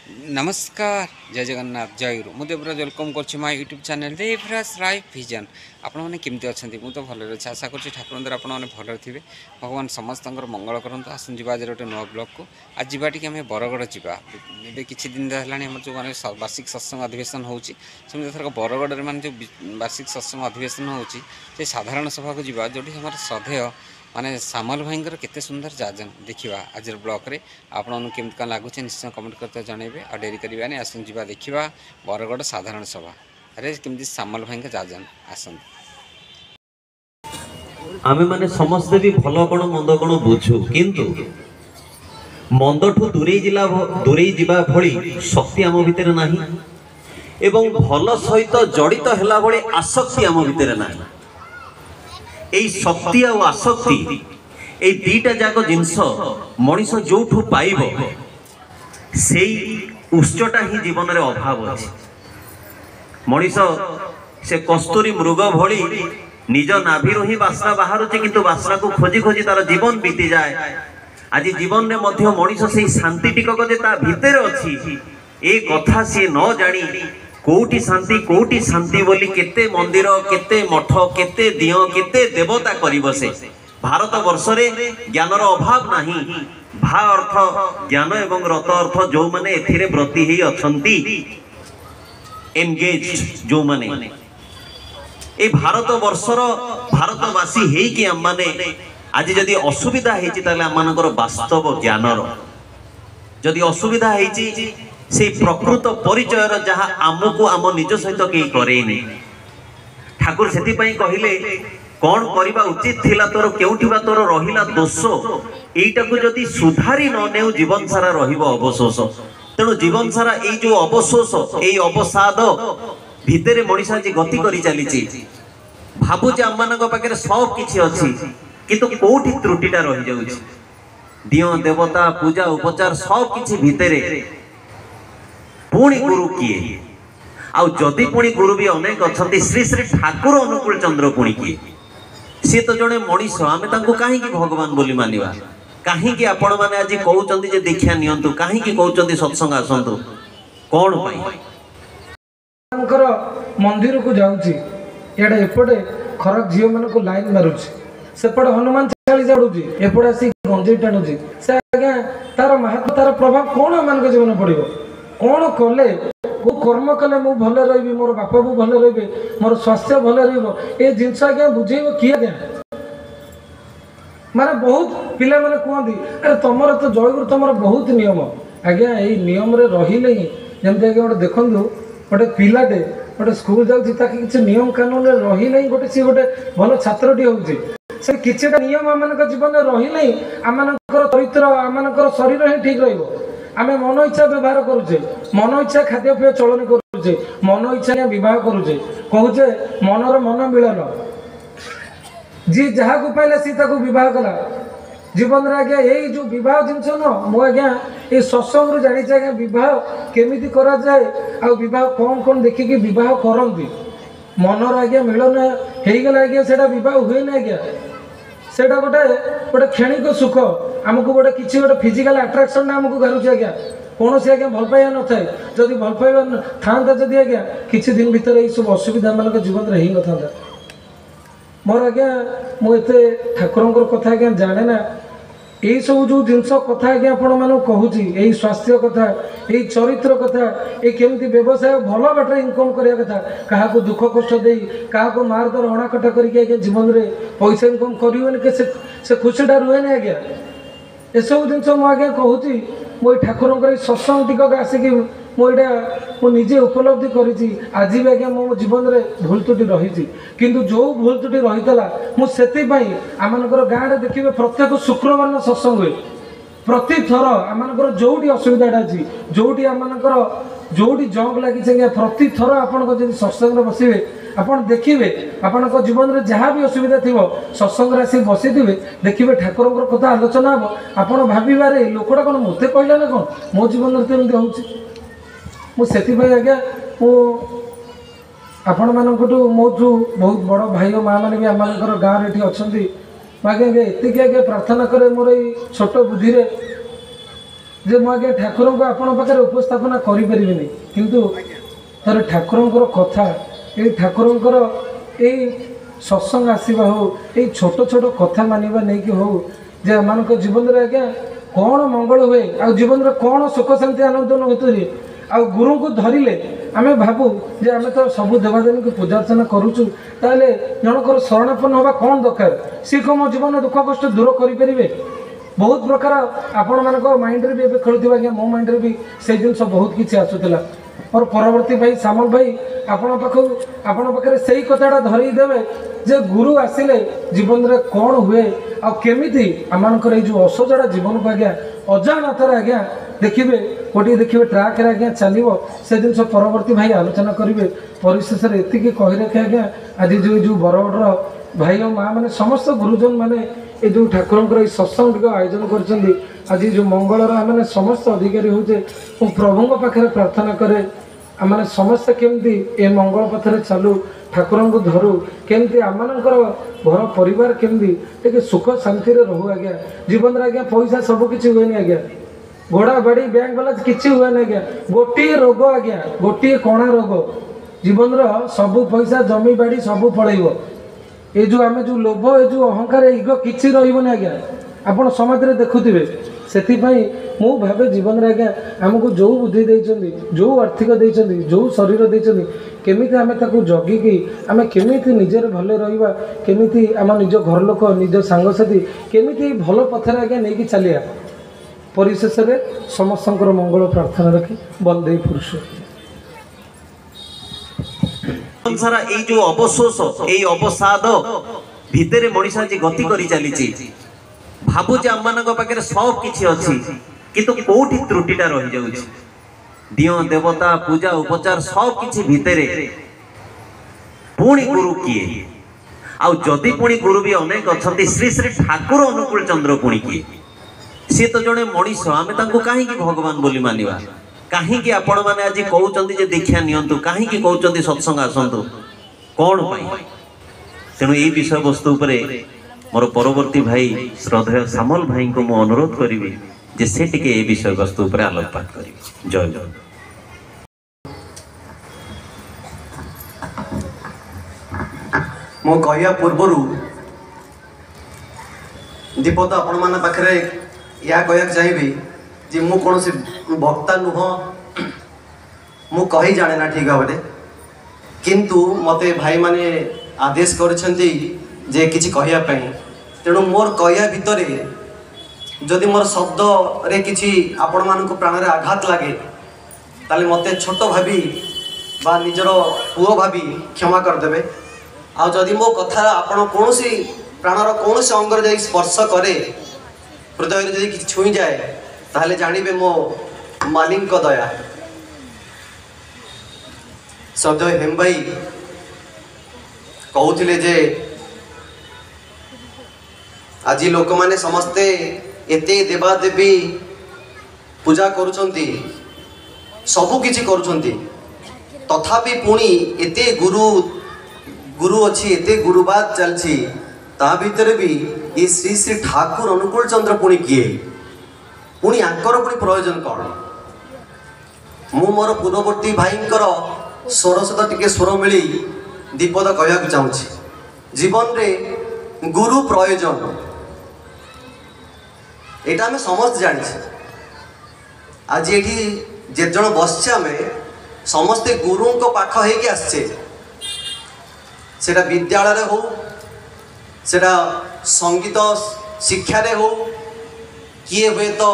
नमस्कार जय जगन्नाथ जय गुरु मुझे देवराज वेलकम कर my YouTube channel Devraj life vision आपने केमती अच्छा मुझे तो भल अच्छे आशा कर ठाकुर द्वारा आपने भल थे भगवान समस्त मंगल करूँ आसन जी आज गोटे नुआ ब्लॉग को आज जावा टी बरगढ़ जावा किसी दिन है जो मैंने वार्षिक सत्संग अधिवेशन होती बरगढ़ में जो वार्षिक सत्संग अधिवेशन होती साधारण सभा को जावा जो श्रद्धेय माने सामल भाई केते सुंदर जाजन देखा आज ब्लॉग रे आपन केमती कौन लगुच निश्चय कमेंट करते जनइबे आ डेरी करवानी आसन जा देखा बरगढ़ साधारण सभा अरे केमती सामल भाई जाजन आसन आमे माने समस्ते भी भलो कोन मंद कोन बुझू किंतु मंदठू दूरे जिबा भली शक्ति आम भितर नाही एवं भल सहित जड़ित हैला भली आसक्ति आम भितर नाही एई शक्ति आ आसक्ति ए दीटा जाक जिंस मनीष जोठू पाइबो सेई उच्चटा ही जीवन रे अभाव अछि मनीष से कस्तूरी मृग भली निज नाभिरु ही बासना बाहरुचे किंतु बासना को खोजी खोजी तार जीवन बीती जाए आज जीवन रे मध्य मनीष से शांति टिकक जे ता भितर अछि ए कथा से न जानी कोटी शांति बोली केते मंदिर केते मठ केते दियो केते देवता करिवो से भारत वर्ष रे ज्ञानर अभाव नाही भा अर्थ ज्ञान एवं रत अर्थ जो माने एथिरे व्रती ही अछंती एंगेज जो माने ए भारत वर्षर भारतवासी हे कि हम माने आज जदि असुविधा हेची ताले हम मानकर वास्तव ज्ञानर जदि असुविधा हेची से प्रकृत परिचयर जहाँ आमको आम निज सहित कई करेनी ठाकुर से कहले कौन करवा उचित थिला तोर केउठिबा तोर रहिला दोष एटा को जदि सुधारी न नेउ जीवन सारा रहिबो अवशोष तेणु जीवन सारा ए जो अवशोष ए अवसाद भितरे मनीष आज गति करी चली भाबु जे आम मानक पाखे सब किछि अछि किंतु कोठी त्रुटिटा रहि जाउछि दियो देवता पूजा उपचार सब किछि भितरे पुणी गुरु किए आउ जदि पुणी गुरु भी अनेक अच्छा श्री श्री ठाकुर अनुकूल चंद्र पुणी किए सी तो जड़े मनीष आम कहीं भगवान बोली मानिबा कहीं आपण मैंने आज कहते जे दीक्षा नियंतु कहीं कहते सत्संग आसतु कौन मंदिर को जाऊँगी एडे एपटे खराब झील मान को लाइन मारुची सेपटे हनुमान चाली जाऊँगी एपटे आसी गंजे टाणुची से आज्ञा तार महत्व तार प्रभाव कौन मान जीवन पड़ो कौन कले को कर्म कले मु भले रही मोर बापा भी भले रे मोर स्वास्थ्य भले रे जिनस आज्ञा बुझेब किए आज्ञा माने बहुत पिला माने कहती अरे तुमर तो जयगुरु तुम बहुत नियम आज्ञा यही नियम रे रहिले ही जमती आज्ञा गोटे देखु गोटे पिलाटे गोटे स्कूल जाऊँगी किसी नियम कानून रहिले ही गोटे सी गोटे भल छात्रटी होउची से किछिटा नियम आम जीवन में रहिले ही आम चरित्र आम शरीर ही ठीक रहिबो आमे मन इच्छा व्यवहार करुचे मन इच्छा खाद्यपेय चलन करुचे मन इच्छा विवाह करुचे कहूचे मनर मन मिलन जी जहाँ को पाइला सी ताको विवाह कला जीवन रे आज्ञा यही जो विवाह जिनस न मु आज्ञा ये सत्संग जानी आज्ञा विवाह केमिति करा जाए आ विवाह कौन कौन देखिकी विवाह करती मनर आज्ञा मिलन होगला आज्ञा से विवाह हुए ना आज्ञा सेटा गोटे गोटे क्षणिक सुख आमको गोटे किसी गोटे फिजिकल अट्राक्शन आमको घालुचे आज्ञा कौन से आज्ञा भल पाइबा न थाए जदि भल पाइबा था जदि आज्ञा किसी दिन भीतर ये सब असुविधा मान जीवन में हो न था मोर आज्ञा मुझे ठाकुर कथा आज्ञा जाने ना यही सब जो जिनस कथा आज्ञा आपण मानक कहूँ यही स्वास्थ्य कथा यही चरित्र कथा ये केमती व्यवसाय भल बाटर इनकम करने कथा क्या दुख कष्ट दे क्या मार दर अणाकटा करके जीवन में पैसा इनकम कर से खुशीटा रुहे ना आज्ञा एसबू जिनस मुझे कहूँ मो ठाकुर सत्संग टिक आसिकी मुझे उपलब्धि करी आज भी आज्ञा मो जीवन में भूल त्रुटि रही किंतु जो भूल त्रुटि रही मुझे आम गाँव देखिए प्रत्येक शुक्रवार सत्संग हुए प्रति थर आम जो असुविधा अच्छी जोटी आमर जोटी जंग लगी प्रति थर आप सत्संग बसवे आपड़ देखिए आपण जीवन में जहाँ भी असुविधा थी सत्संग आसिक बसी थे देखिए ठाकुर कथा आलोचना हम आपड़ भावे लोकटा कौन मत कहला ना कौन मो जीवन में कमी होती आज्ञा आपण मानू मोठू बहुत बड़ भाई माँ मैंने भी आम गाँव में अच्छा आज्ञा एति आज्ञा प्रार्थना करे मोर छोट बुद्धि जे मु आज्ञा ठाकुर को आपण पाखे उपस्थापना करें किंतु थोड़े ठाकुर कथा ये ठाकुर ये सत्संग आसवा हो ये छोट छोट कथा मानवा नहीं कि हो जे आम जीवन में आज्ञा कौन मंगल हुए आ जीवन में कौन सुख शांति आनंद होते आ गुरु को धरिले आमे भाबू जे आमे तो सब देवादेवी को पूजा अर्चना करूचु ताले जनकर शरणापन्न होगा कौन दरकार सी को मो जीवन दुख कष्ट दूर करें बहुत प्रकार आपण मान माइंड रे भी खेलुवा आज्ञा मो माइंड रे भी से जिन बहुत किसी आसूला और परवर्ती भाई सामल भाई आपण पाखे से कथाटा धरई देवे जे गुरु आसिले जीवन में कौन हुए आ केमिति आमकर ये जो असजड़ा जीवन को आज्ञा अजाणतर आज्ञा देखिए गोटे देखिए ट्राक आज्ञा चलो से जिन परवर्ती भाई आलोचना करेंगे परिशेष एति कही रखे आज्ञा आज जो बरगढ़ भाई और माँ मैंने समस्त गुरुजन मैंने ये जो ठाकुर सत्संग आयोजन कर आज जो मंगलर आम समस्त अधिकारी होचे प्रभु पाखे प्रार्थना करे आम समस्त केमती ए मंगल पथरे चलू ठाकुर को धरू केमती आम घर परिवार केमती टे सुख शांति रहू आज्ञा जीवन में आज्ञा पैसा सब किसी हुए आज्ञा घोड़ा बाड़ी बैंक वाला किसी हुए ना आज्ञा गोटे रोग आज्ञा गोटे कणा रोग जीवन सब पैसा जमी बाड़ी सब पलैब ये जो आम जो लोभ ये जो अहंकार इगो किसी रही आज्ञा आपड़ समाज में देखुवे से मु भावे जीवन में आज्ञा आमको जो बुद्धि देइछन्ति जो आर्थिक देइछन्ति जो शरीर देइछन्ति केमिति आमे ताकू जगिकी आमे केमिति निजर भले रहिबा केमिति आम निज घर लोक निज सांगसाथी केमिति भल पथरे आज्ञा नहीं चलिया परिशेष समस्त मंगल प्रार्थना रखी बंदे पुरुष सारा ये जो अवशोष ये अवसाद भितर मनीष आज गति करी चली भावुचे आम मान पाखे सब किसी अच्छी किंतु कोठी त्रुटिटा रही जाउछि दियो देवता पूजा उपचार सब किसी भितर पुणी गुरु किए आउ जदि पुणी गुरु भी अनेक अच्छा श्री श्री ठाकुर अनुकूल चंद्र पुणी किए सी तो जड़े मनीष आम कहीं भगवान बोली मानिबा कहीं आपण मैंने आज कहते जे दीक्षा नियंतु कहीं कहते सत्संग आसतु कौन तेणु ये विषय वस्तु उपरे मोर परवर्ती भाई श्रद्धेय सामल भाई को मु अनुरोध करी जे से टिके ये विषय वस्तु उपरे आलोकपात करी जय जय मो कहया पूर्वर दीपद आपण मान पाखरे या कहया चाहिए जे मु कौन से वक्ता नुह मु कही जाने ना ठीक भाव किंतु मते भाई माने आदेश करछंती जे किछि कहया पई तेणु मोर कहया भितरे जदि मोर शब्द रे किछि आपण मान को प्राण रे आघात लागे ताले मते छोट भाबी बा निजरो पुओ भाबी क्षमा कर देबे आ जदि मो कथा आपण कोनोसी प्राणर कोनोसी अंगर जाई स्पर्श करे हृदय रे जदि किछि छुई जाए ताहले जानिबे मो मालिक को दया श्रद्धेय हेम भाई कहूथिले जे आज लोक माने समस्ते एते देवादेवी पूजा करुछंती सबु किछि करुछंती तथापि पुणी एते गुरु गुरु अच्छी एते गुरुबाद चलछि ता भितर भी ये श्री श्री ठाकुर अनुकूल चंद्र पुणी किए पुणी आंकर पुणी प्रयोजन कौन मु मोर पूर्ववर्ती भाईंकर स्वर सहित टिके स्वर मिली दीपद कहवाक चाहूँगी जीवन रे गुरु प्रयोजन एटा आम समस्त जानी आज ये जे जन बसचे आम समस्ते गुरु को पाख होके आसचे सेटा विद्यालय हो सेटा संगीत शिक्षा रे हो किए हुए तो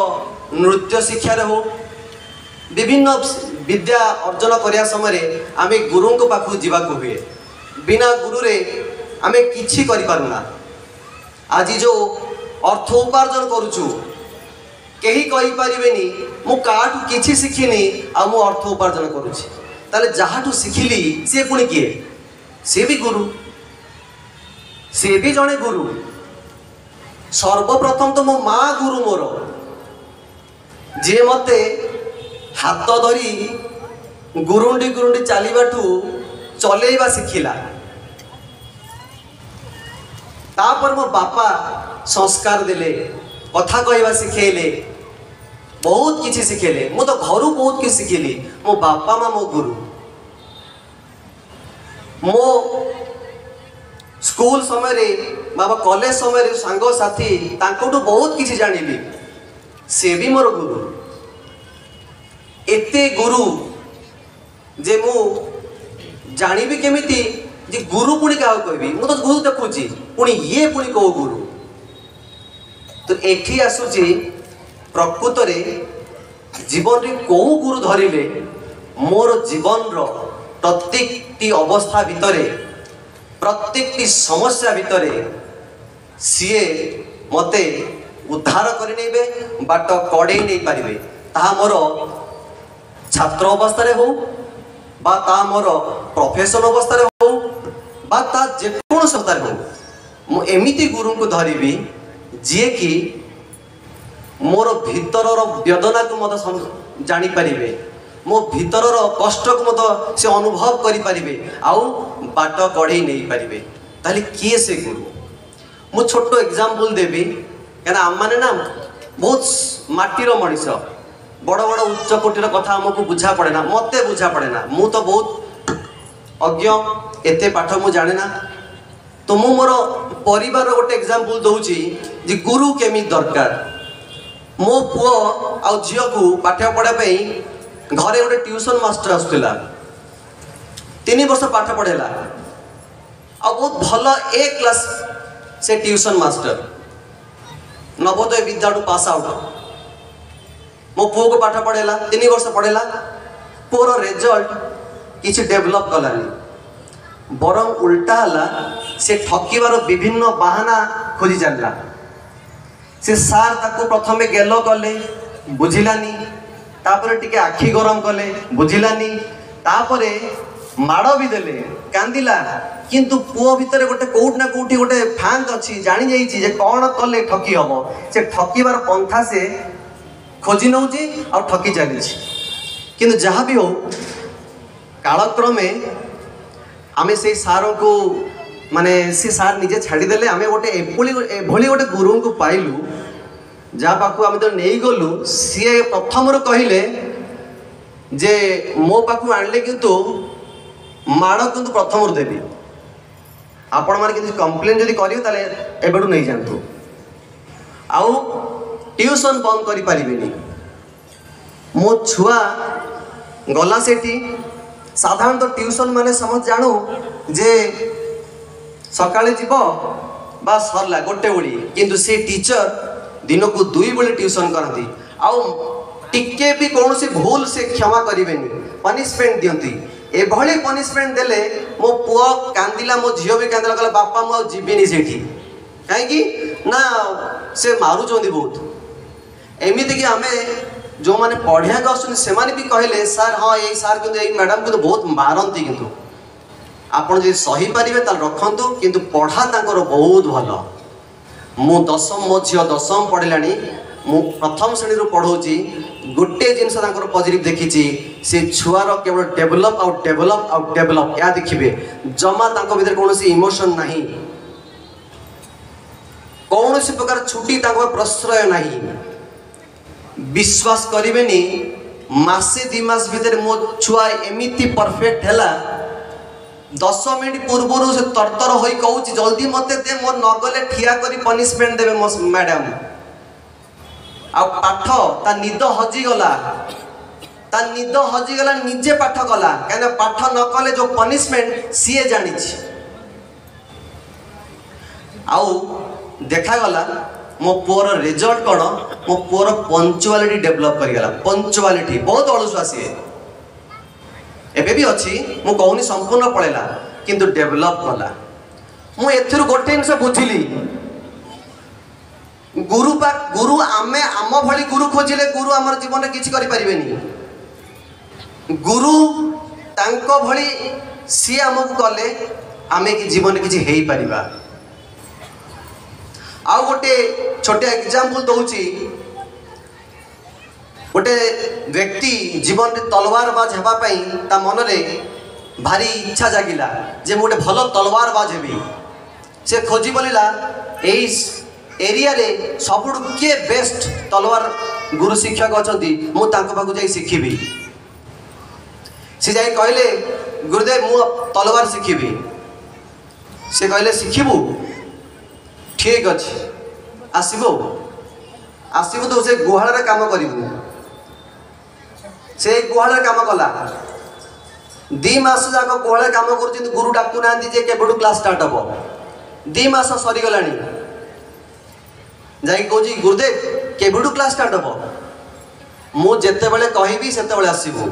नृत्य शिक्षा रे हो विभिन्न विद्या अर्जन करने समय आम गुरु को पाख जावाक हुए बिना गुरु रे आम किछि करि पारुना आज जो अर्थ उपार्जन करुचु केही कहि परिबेनी मु काठू किछि शिखिनी आ मु अर्थ उपार्जन करुछि ताले जहाठू शिखिली से पुणी किए से भी गुरु से भी जने गुरु सर्वप्रथम तो मो माँ गुरु मोर जे मते हाथ धरी गुरुंडी गुरुंडी चलवाठू चलेवा शिखिला तापर मो बापा संस्कार देले कथा कहवा शिखेले बहुत किसी शिखेले मु तो घर बहुत किसी शिखिली मो बापा माँ मो गुरु मो स्कूल समय बाबा कॉलेज समय सांग साथी तांकोटू बहुत किसी जानिली से भी मोर गुरु एते गुरु जे मु जानिबी केमिति जे गुरु पुणी क्या कहबी मु तो गुरु देखुची पुणी ये पुणी कौ गुरु तो एठी आसुची प्रकृत रे जीवन रे कौ गुरु धरिले मोर जीवन रो प्रत्येकटी अवस्था भितरे प्रत्येकटी समस्या भितरे सीए मते उद्धार करि नेबे बाट कड़े नहीं पारिबे ताहा मोर छात्र अवस्था हो बा ता मोर प्रोफेशन अवस्था हो बा ता जेकोन अवस्था हो मु एमिति गुरु को धरिबी जे कि मोर भीतरर वेदना को मत जानी पारिबे मो भीतरर कष्ट को मत से अनुभव करि पारिबे आउ बाट कढ़े नहीं पारिबे ताले किए से गुरु मु छोटो एग्जांपल देबी कहना आम माने ना बहुत माटीर मनीष बड़ बड़ उच्च कोटीर कथा हमको बुझा पड़े ना मते बुझा पड़े ना मु तो बहुत अज्ञ एते पाठ मु जाने ना तो मु मोर परिवार गोटे एग्जांपल दउची जे गुरु केमी दरकार मो पुओ आ झियो को पाठ पढ़ा पई घरे गोटे ट्यूशन मास्टर आसुला 3 वर्ष पाठ पढ़ेला आ बहुत भल ए क्लास से tuition master Navodaya Vidyalaya pass out मो पुओ को पाठ पढ़ेला 3 वर्ष पढ़ेला पुओर रिजल्ट किसी डेभलप कलानी बरम उल्टा हला से ठकिबार विभिन्न बहाना खोजी चलला से सार ताको प्रथमे गेलो कले बुझिलानी तापरे टिके आखि गरम कले बुझिलानी तापरे माड़ भी देले कांदिला किंतु पुओ भितर गोटे कोउट ना कोउटी गोटे फांक अछि जानि जाईची जे कोन कले ठकी हबो से ठकीबार पंथा से खोजी नौची और ठकी चली किंतु जहाँ भी हो कालक्रमे आमे से सार को माने से सार निजे छाड़ीदेले आमे गोटे एभली गोटे गुरु को पाइलु जहाँ पाखु आमे तो नहीं गलु सी प्रथम कहले जे मो पाखु आणले किंतु माड़ किंतु प्रथम देवी आपण माने किंतु कंप्लेन जदि करियो ताले एबडू नहीं जानतु आउ ट्यूशन बंद करि परिबेनी मो छुआ गला सेठी साधारण तो ट्यूशन माने समझ जानू जे सकाळे जीव बा सरला गोटे बड़ी किंतु से टीचर दिन को 2 बड़ी ट्यूशन करती आउ टिके भी कौन सी भूल से क्षमा करेनि पनिशमेंट दियंती एभली पनिशमेंट देले मो पुआ कांदिला मो झियो भी कांदिला कहला बापा मु जीविनी सेठी काहेकि ना से मारुचंदी बहुत एमिति कि आमे जो माने पढ़िया आसुन से भी कहले सर हाँ ये सार किंतु ये मैडम किंतु बहुत मारती किंतु आपण जे सही पारिबे ताल रखंतु किंतु पढ़ा तांकर बहुत भल मु दशम मो झियो दशम पढ़िलानी मु प्रथम श्रेणी रू पढ़ौची गोटे जिनस तांकर पॉजिटिव देखिची से छुआर केवल डेवलप आउ डेवलप आउ डेवलप या देखिबे जमा तांको भीतर कोनोसी इमोशन नाही कोनोसी प्रकार छुट्टी तांको प्रश्रय नाही विश्वास करेनि मासे 2 मास भीतर मो छुआ एमिति परफेक्ट हैला 10 मिनट पूर्व से तरतर हो कहूँ जल्दी मते दे मोर नगले ठिया करी पनिशमेंट देवे मो मैडम आ पाठ ता निद हजिगला निजे पाठ कला कहीं पाठ न कले जो पनिशमेंट सीए जानी आउ देखागला मो पुअर रिजल्ट कौन मो पुअर पंक्चुअलिटी डेभलप करगला पंक्चुअलिटी बहुत अलसुआ सी एबे भी अच्छी मु कहूनी संपूर्ण पड़ेला किंतु डेभलप कला मु एथिर गोटे जिनस बुझिली गुरु आमे आम भली गुरु खोजिले गुरु आमर जीवन में किछि करि परिबेनी गुरु तांको भली सी आमको कले आमे कि जीवन में किछि हेई परिबा आउ गोटे छोटे एग्जांपल दउची गोटे व्यक्ति जीवन में तलवार बाज हेबा पई ता मन रे भारी इच्छा जागिला जे मोटे भल तलवार बाज हेबी से खोजी बोलिला एई एरिया रे सबुड के बेस्ट तलवार गुरु शिक्षक अच्छा मुझे शिखी सी जा कहले गुरुदेव मु तलवार शिखी से कहले शिखबू ठीक अच्छे आसबू आसबू तो से गुहाल काम करू से गुहाल काम कला 2 मास जाक गुहाल काम कर गुरु डाकू ना केबड़ू क्लास स्टार्ट हम 2 मास सरीगला जा गुरुदेव केबड़ू क्लास स्टार्ट हम मुझे कहबी से आसबू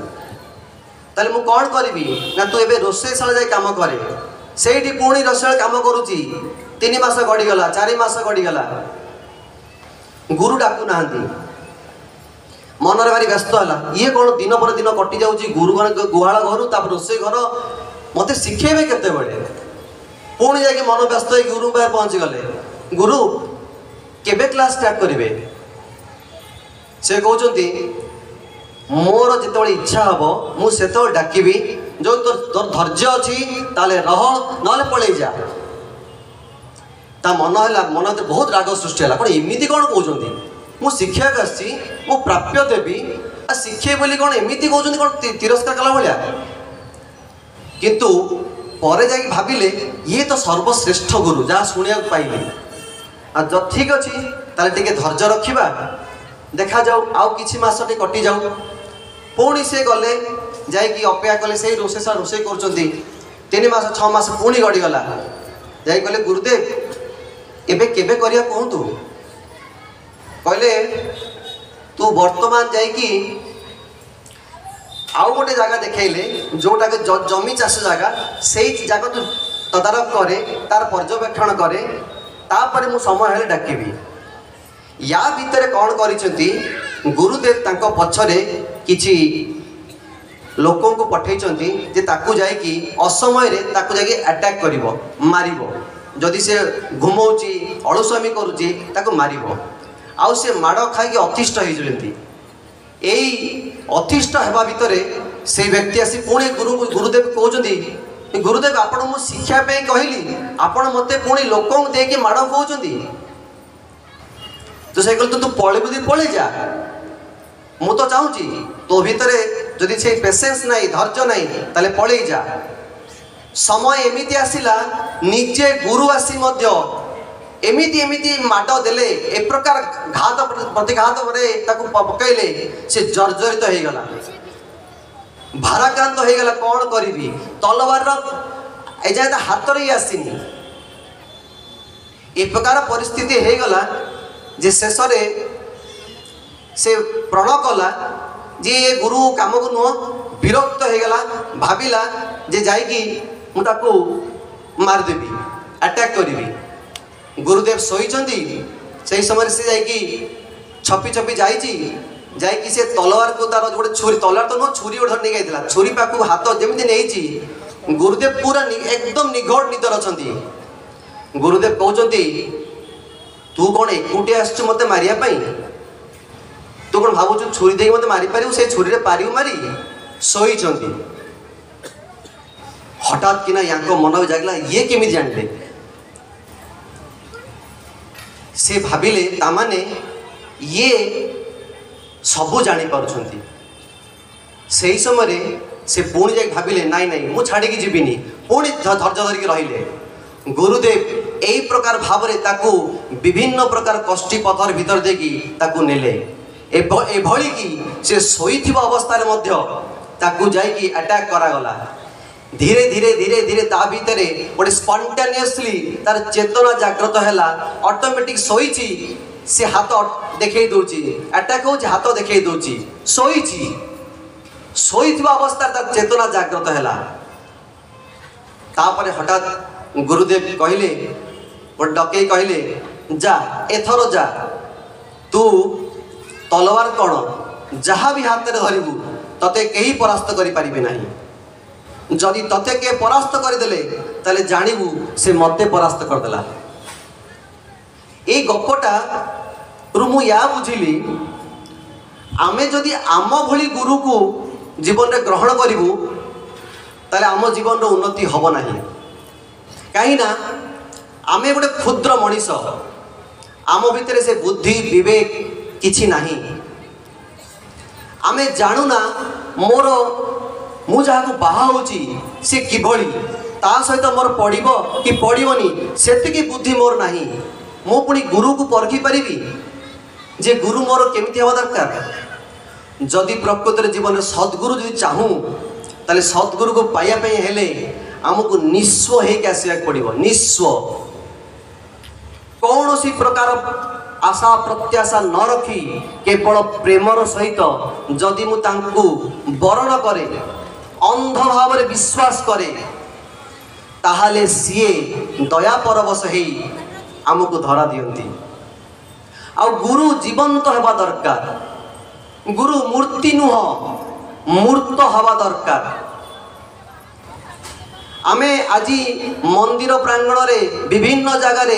ताले मु कौन करी ना तू एबे रोषेशाला जाए काम करे से पुणी रोषेशाला काम करुची 3 मास गड़ीगला 4 मास गड़ीगला गुरु डाकू ना मनरे भारी व्यस्त है ये कौन दिन पर दिन कटि जाऊँगी गुरु गुहाल घर तापर रोषे घर मत शिखेबे केते बड़े पुणी जाके मन व्यस्त हो गुरु पाखे पहुँची गले गुरु केबे क्लास स्टार्ट करेंगे से कहते मोर जिते इच्छा हम मुझे डाकबी जो तोर धैर्य अच्छी ताले रह ना पलि जा ता मन है मन बहुत राग सृष्टि है कौन एमती कौन कहते मु शिक्षक आसी मु प्राप्य देवी शिखे बोली कौन एमती कहते कौन तिरस्कार कला भाया किंतु पर जा भाविले ये तो सर्वश्रेष्ठ गुरु जहाँ शुणा पाइले आ ठीक अच्छे ताले धैर्य रखा देखा जाऊ आउ किछि मास कटि जाऊ पुणी से गले जाकि अपेक्षा कले से रोषेशा रोषे कर 3 मास 6 मास पुणी गड़ीगला जा कहले गुरुदेव एबे केबे करिया कहतु कहले तू वर्तमान जाकि आउ गोटे जगह देखले जोटा के जमी चाष जगह से जगह तू तदारख करे तार पर्यवेक्षण करे तापर मु समय हेले डाकिबी या भितर कौन करिसेंती गुरुदेव तांको पछरे किछि लोकों को पठेइचंती जे ताकू जाय कि असमय रे ताकू जाय कि अटैक करिवो मारिवो जदि से घुमौची अळुसमी करूची ताकू मारिवो आउ से माड़ खाई अतिष्ठ हो जंती एई अतिष्ठ हेबा भितरे से व्यक्ति आसी पुणी गुरुदेव कहउचंती गुरुदेव आपण मु शिक्षा पे कहली आपण मते पुणी लोकों देके माड़ कहउचंती तो से कहते तू पलि पलि जा मु तो चाहूँगी तो भितरे जदि से पेसेंस नहीं धैर्य नहीं ताले पलि जा समय एमिति आसिला निजे गुरु आसी मध्य एमिति एमिति माड देले ए प्रकार घात प्रतिघात ताकू पकईले से जर्जरित हो गला भाराक्रांत हो गला कौन करी तलवार एजाए हाथ ही आसीनी ए प्रकार परिस्थिति हो गला जे शेष से प्रण कला जे ये गुरु काम को नुह विरक्त हो गला भाविला जे जाइकी मुझे मारदेवी अटैक करी गुरुदेव शोचंती से समय से जाइकी छपी छपी जाइकी से तलवार को तार गोटे छुरी तलवार तो नुह छुरी गोटे नहीं गई छुरी पाक हाथ जमी नहीं गुरुदेव पूरा एकदम निघड़ निदर अच्छा गुरुदेव कहते तू कौन एकुटिया आस मत मारे तू कौन भावु छुरी दे मत मारी पार से छुरी पार मारी शोचंती हठात कि या मन भी जागला ये केमी जानते से भाविले तामाने ये सबू जानी पारुछंती से समय से पुणी जा भाविले नाई नाई मु छाड़ी जीविनी पुणी धैर्य धरिकी रहिले गुरुदेव यही प्रकार भाव में ताकू विभिन्न प्रकार कष्टी पथर भीतर देकी ताकू नेले एभली कि से शोइथिबा अवस्था मध्य ताकू जाइकी अटैक करागला धीरे धीरे धीरे धीरे ता भितरे गोटे स्पॉन्टेनियसली तार चेतना जागृत हैला ऑटोमेटिक शोइची से हाथ देखै दोची अटैक होची हाथ देखै दोची शोइची शोइथिबा अवस्था तार चेतना जागृत हैला तापरे हठात गुरुदेव कहले गोटे डकई कहले जा एथर जा तू तलवार कौन जहाँ भी हाथ में धरबू तते कहीं परास्त करि पारिबे नहीं जदि तते के परास्त करदेले ताले जानबू से मते परास्त करदेला ए गपटा रु मु या बुझिली आमे जदि आम भली गुरु को जीवन में ग्रहण करूँ ताले आम जीवन उन्नति हम ना कहीं आमे गोटे क्षुद्र मनीष आम भितर से बुद्धि विवेक किछि नाही आमे जानुना मोर मु जहाँ बाहा होची से किभली ता सहित मोर पड़िबो कि पड़िबोनी सेतिकी बुद्धि मोर नाही। मु पुणी गुरु को परखी परिबी जे गुरु मोर केमिति हवा दरकार। जदि प्रकृतिर जीवन में सद्गुरु जदि चाहूँ ताले सद्गुरु को पाइया पे हेले आमको निस्व होके आसवाक पड़िबो। निस्व कौन सी प्रकार आशा प्रत्याशा न रखी केवल प्रेमर सहित जदि मु तांकु वरण करे अंध भाव में विश्वास करे ताहाले सीए दया परवश हे आमको धरा दियंती। आ गुरु जीवंत हवा दरकार। गुरु मूर्ति नुह मूर्त हवा दरकार। आमे आजी मंदिर प्रांगण रे विभिन्न जगार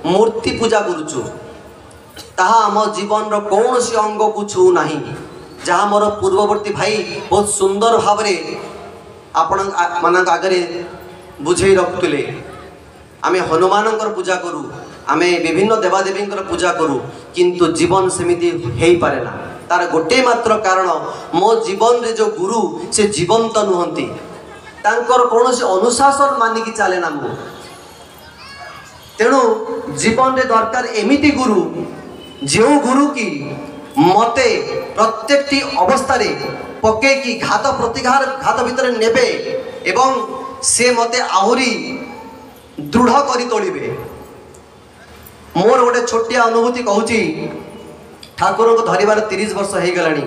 मूर्ति पूजा करुचु ताहा आम जीवन रो कौन सी अंग को छू नहीं। जहाँ मोर पूर्ववर्ती भाई बहुत सुंदर भाव आपण मान आगे बुझे रखुले। आमे हनुमान पूजा करूँ आमे विभिन्न देवादेवी पूजा करूँ किंतु जीवन सेमिति हेई पारे ना। तार गोटे मात्र कारण मो जीवन रे जो गुरु से जीवंत नुहंती तांकर कौन से अनुशासन मानिकी चले ना। मु तेणु जीवन रे दरकार एमिति गुरु जो गुरु की मते प्रत्येकटी अवस्था रे पके की घात प्रतिघात भितर नेबे एवं से मते आहुरी दृढ़ करी तोड़िबे। मोर गोटे छोटिया अनुभूति कहूची ठाकुर को धरिबार 30 वर्ष हो गलानी।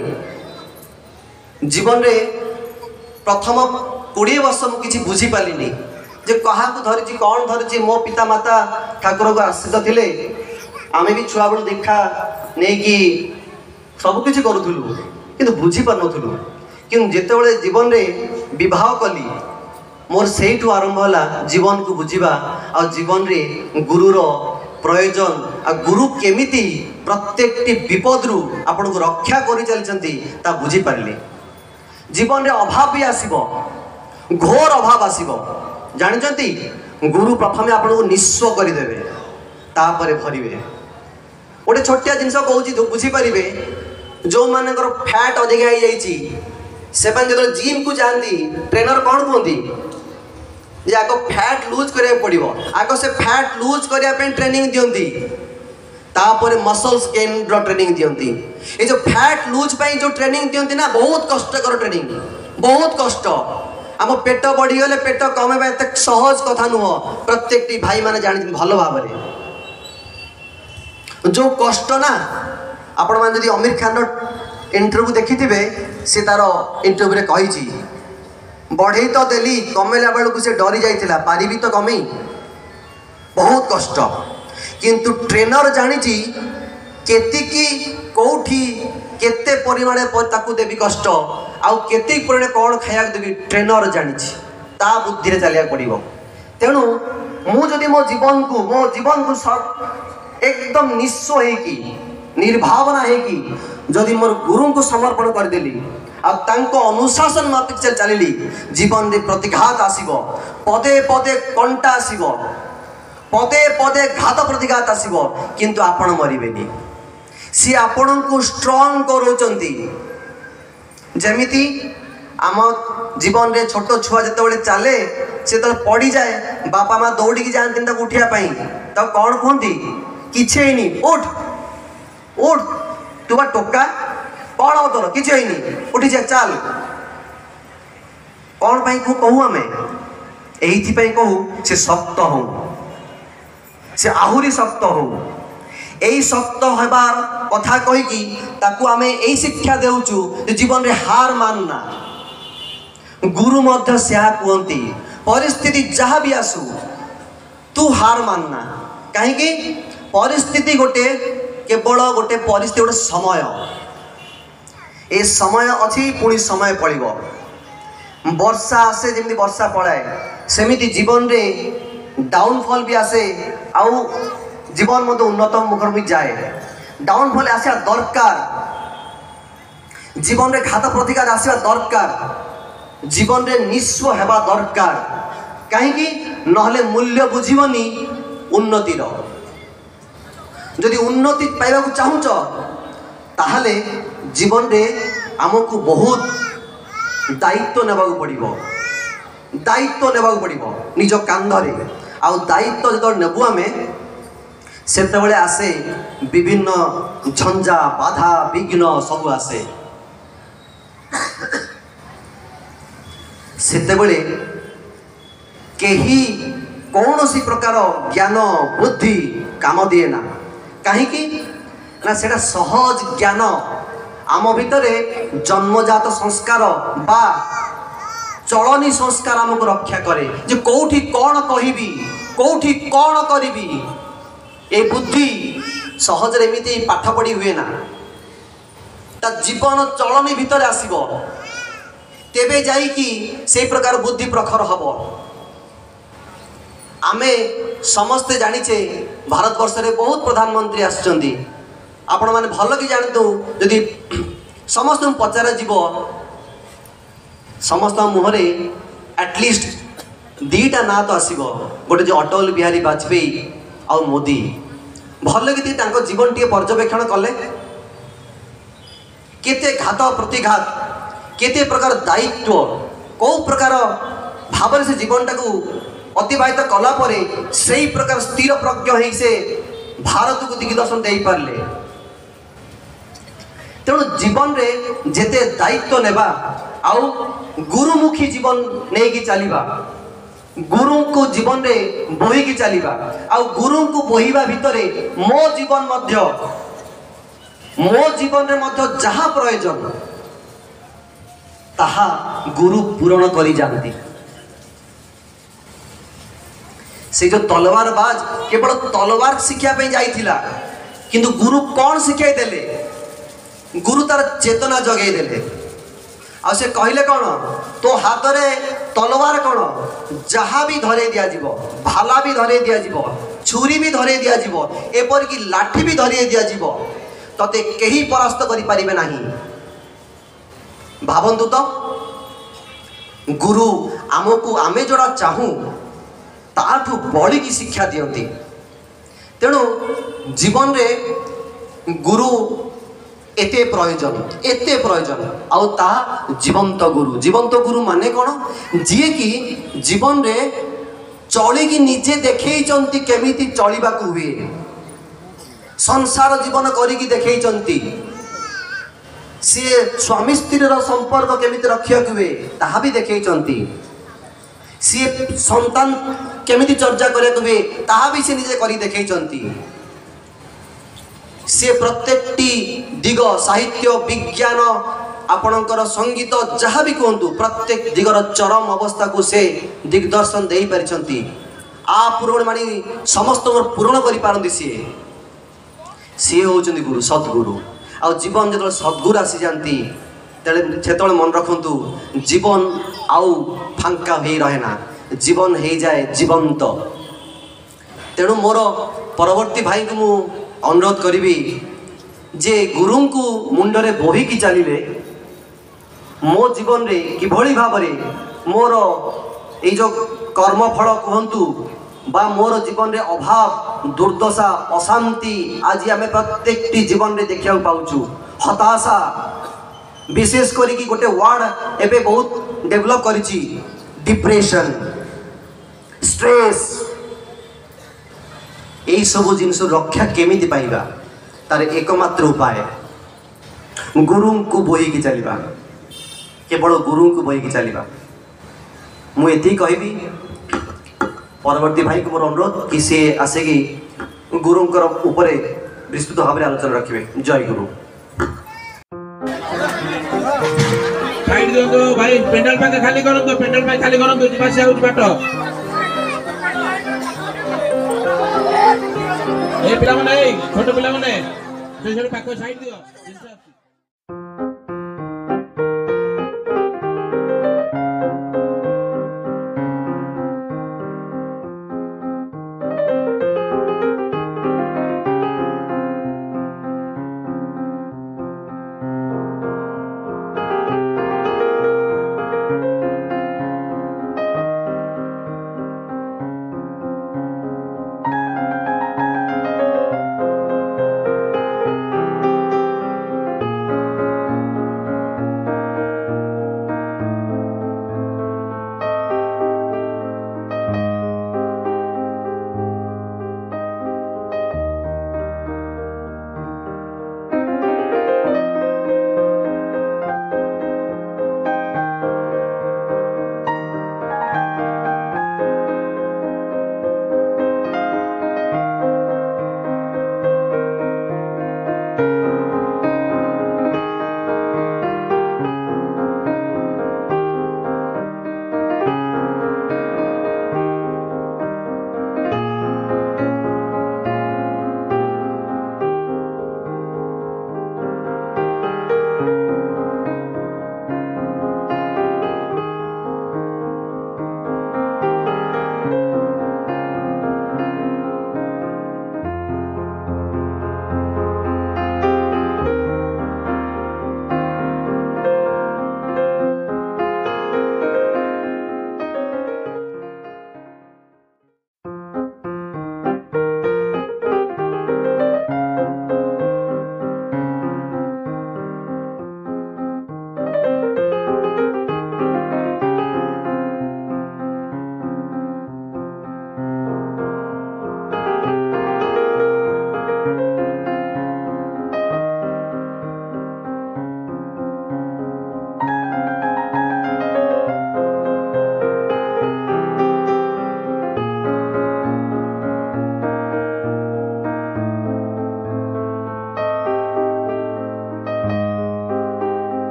जीवन रे प्रथम 20 वर्ष मु किछि बुझी पालिनी जे कहा को धरिची कौन धरिची। मो पिता माता ठाकुर को आश्रित थिले आमे भी छुआ बेलू देखा नहीं कि सब किछि करूथुलु किंतु बुझी पार नथुलु। किंतु जेतेबेले जीवन रे विवाह कली मोर सेठू आरंभ होला जीवन को बुझीबा आ जीवन रे गुरुर प्रयोजन आ गुरु केमिति प्रत्येकटी विपद रु आपन को रक्षा करि चलचंती ता बुझी पारले। जीवन रे अभाव भी आसीबो घोर अभाव आसीबो जानचंती। गुरु प्रथमे आपन को निस्व करि देबे तापरे भरिबे। गोटे छोटिया जिनस कहूँ बुझी पारे जो मानकर फैट अधिका हो जाइए से जो जिम को जाती ट्रेनर कौन कहती जे आग फैट लूज करा पड़ो आग से फैट लूज करने ट्रेनिंग दियंती तापर मसल्स गेन ट्रेनिंग दियंती। ये जो फैट लूज पाई जो ट्रेनिंग दियंती ना बहुत कष्टकर ट्रेनिंग बहुत कष्ट। आम पेट बढ़ीगले पेट कमेबा एत सहज कथा नुह। प्रत्येक भाई माने जानी भल भाव जो कष्ट ना आपण मैंने यदि आमिर खान इंटरव्यू देखी थे सी तार इंटरव्यू कही बढ़ई तो देली कमेला बेलू से डरी जाइला पारिबी तो कमे बहुत कष्ट। किंतु ट्रेनर जानी केतिकी कौठी केते परिमाण ताकू देवी कष्ट आउ केते परिमाण कौन खाया देवी ट्रेनर जानी ता बुद्धि रे चलिया पड़ो। तेणु मुझे मो जीवन को एकदम निस्व होगी निर्भावना होगी जदि मोर गुरु को समर्पण करदेली आंको अनुशासन माफिक चलिली जीवन रे प्रतिघात आसीबो पदे पदे कंटा आसीबो पदे पदे घात प्रतिघात आसीबो किंतु आपण मरिबेनी। सी आपण को स्ट्रांग करोचंती। जेमिति आम जीवन रे छोट छुआ जिते चले से तो पड़ी जाए बापा माँ दौड़ी जाती उठिया तो कौन कहती किसी हैनी उठ उठ तू बा टोका कौन हो तोर किसी हैनी उठी जा चल कौन पाई कहू आम एइथि कहू से शक्त हो से आहुरी शक्त हो यही शक्त होबार कथा कहीकि ताकू आमे यही शिक्षा देउचु जीवन रे हार मानना। गुरु मध्य से कहती परिस्थिति जहाँ भी आसू तू हार मानना कहीं परिस्थिति गोटे केवल गोटे परिस्थिति गोटे समय ए समय अच्छी पुणी समय पड़ो वर्षा आसे जमी वर्षा पड़ाए सेमिति जीवन रे डाउनफॉल भी आसे आउ जीवन मत उन्नत मुखर भी जाए डाउनफॉल आसा दरकार जीवन रे घात प्रतिघात आसवा दरकार जीवन रे निस्व हेबा दरकार कहीं नहले मूल्य बुझीबनी उन्नतिर जदि उन्नति पाइबा चाहूच ताहले जीवन रे आमको बहुत दायित्व नेबाक पड़िबो निज कांधरे आ दायित्व जो नेबू आम से आसे विभिन्न झंझा बाधा विघ्न सब आसे सेतेबेले केही कौन सी प्रकार ज्ञान बुद्धि काम दिए ना कहीं ना सेटा सहज ज्ञान आम भितर जन्मजात संस्कार बा चलनी संस्कार आमको रक्षा करे जे कौठी कौन कहिबी कौठी कौन करिबी ए बुद्धि सहज एमती पाठ पढ़ी हुए ना ता जीवन चलनी भितर आसीबो तेबे जाई कि से प्रकार बुद्धि प्रखर हबो। आमे समस्ते जानिचे भारत वर्ष रे बहुत प्रधानमंत्री आछंती आपण माने भल कि जानतु यदि समस्त पचार जीव समस्त मुहरे एटलिस्ट दीटा ना तो आसीबो गोटे जो अटल बिहारी वाजपेयी आ मोदी भल कि जीवन टी पर्यवेक्षण कले केते घात प्रतिघात केते प्रकार दायित्व कौ प्रकार भाव से जीवन टाकू अतिबाहित कला परे सही प्रकार स्थिर प्रज्ञ हो से भारत को दिग्दर्शन दे पारले। तेणु जीवन रे जेते दायित्व नेबा आउ गुरुमुखी जीवन नहीं कि चलिबा गुरु को जीवन रे बोही की चलिबा आउ गुरु को बोहिबा भितरे मो जीवन रे मध्य जहा प्रयोजन ताहा गुरु पूरण करी जानती। से जो तलवार बाज केवल तलवार शिक्षा पे जाइथिला किंतु गुरु कौन शिखाई देले गुरु तार चेतना जगै देले आ से कहले कौन तो हाथ रे तलवार कौन जहा भी धरे दिया जीवो भाला भी धरे दिया जीवो छुरी भी धरे दिया जीवो एपर की लाठी भी धरे दिया जीवो तते केही परास्त करि परिबे नाही। भावन्तु तो गुरु आमको आमे जोड़ा चाहू ताठू बड़ी की शिक्षा दियंती। तेणु जीवन रे गुरु एते प्रयोजन आउ ता जीवंत गुरु माने कौन जी कि जीवन रे चली कि निजे देखई चंती केमिति चलिबा को हुए संसार जीवन करी कि देखई चंती सी स्वामी स्त्री संपर्क केमिति रखिया हुए ताहा भी देखई चंती सी संतान केमिति चर्चा करे हुए ताहा भी से निजे करी देखई चंती सी प्रत्येकटी दिग साहित्य विज्ञान आपणकर संगीत जहाँ भी कहतु प्रत्येक दिगर चरम अवस्था को से दिग्दर्शन दे पारिछंती आ पूरण मानी समस्त पूरण करि पारंती सी होचंदी गुरु सद्गुरु आ जीवन जो सद्गुरु आसी जाती तेरे मन रखु जीवन आउ फांका हो रहे ना जीवन हो जाए जीवंत। तेणु मोर परवर्ती भाई को मु अनुरोध करी जे गुरु को मुंडरे बोहिकी चलिए मो जीवन रे किभली भाव मोर ये जो कर्मफल कहतु बा मोर जीवन रे अभाव दुर्दशा अशांति आज आम प्रत्येक जीवन रे देखा पाऊँ हताशा विशेष करी गोटे वर्ड एबे बहुत डेवलप करिछि डिप्रेशन स्ट्रेस यही सब जिनस रक्षा केमिति पाइबा तार एकमात्र उपाय गुरु को बोहिकी चलिबा केवल गुरु को बोहिकी चलिबा। मु एति कहबी परवर्ती भाई को मोर अनुरोध कि सी आसिकी गुरुंकर उपरे विस्तृत भाव में आलोचना रखिए। जय गुरु। साइड दो भाई पेंडल पाके खाली करंतो पेंडल पाके खाली करंतो जिबासी आउट बाट ए पिला माने छोट पिला माने से पाको साइड दियो।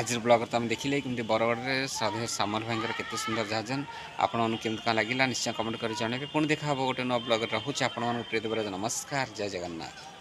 आज ब्लॉग तो आम देखिले कि बरगढ़ में श्रद्धेय सामर भाई केते सुंदर जाजन आपण केमती क्या लगे निश्चय कमेंट कर जन पुणी देखा गोटे नुआ ब्लॉग रोचे आप प्रिय देवराज नमस्कार जय जगन्नाथ।